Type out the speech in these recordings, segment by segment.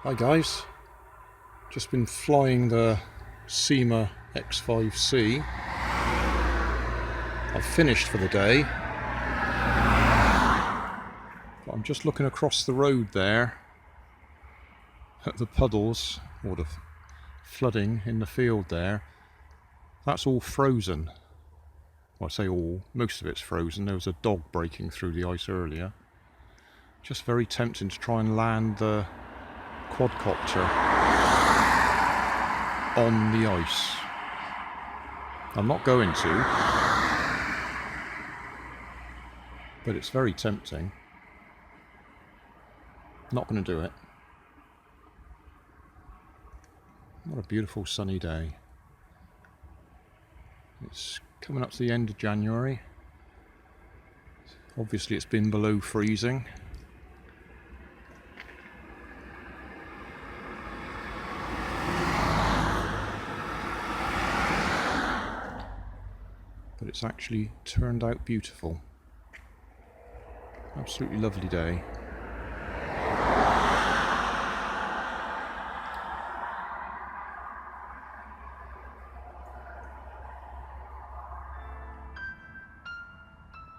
Hi guys, just been flying the Syma X5C. I've finished for the day, but I'm just looking across the road there at the puddles, or the flooding in the field there. That's all frozen. Well, I say all, most of it's frozen. There was a dog breaking through the ice earlier. Just very tempting to try and land the quadcopter on the ice. I'm not going to, but it's very tempting. Not going to do it. What a beautiful sunny day. It's coming up to the end of January. Obviously it's been below freezing. But it's actually turned out beautiful. Absolutely lovely day.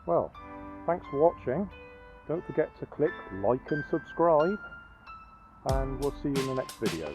Well, thanks for watching. Don't forget to click like and subscribe, and we'll see you in the next video.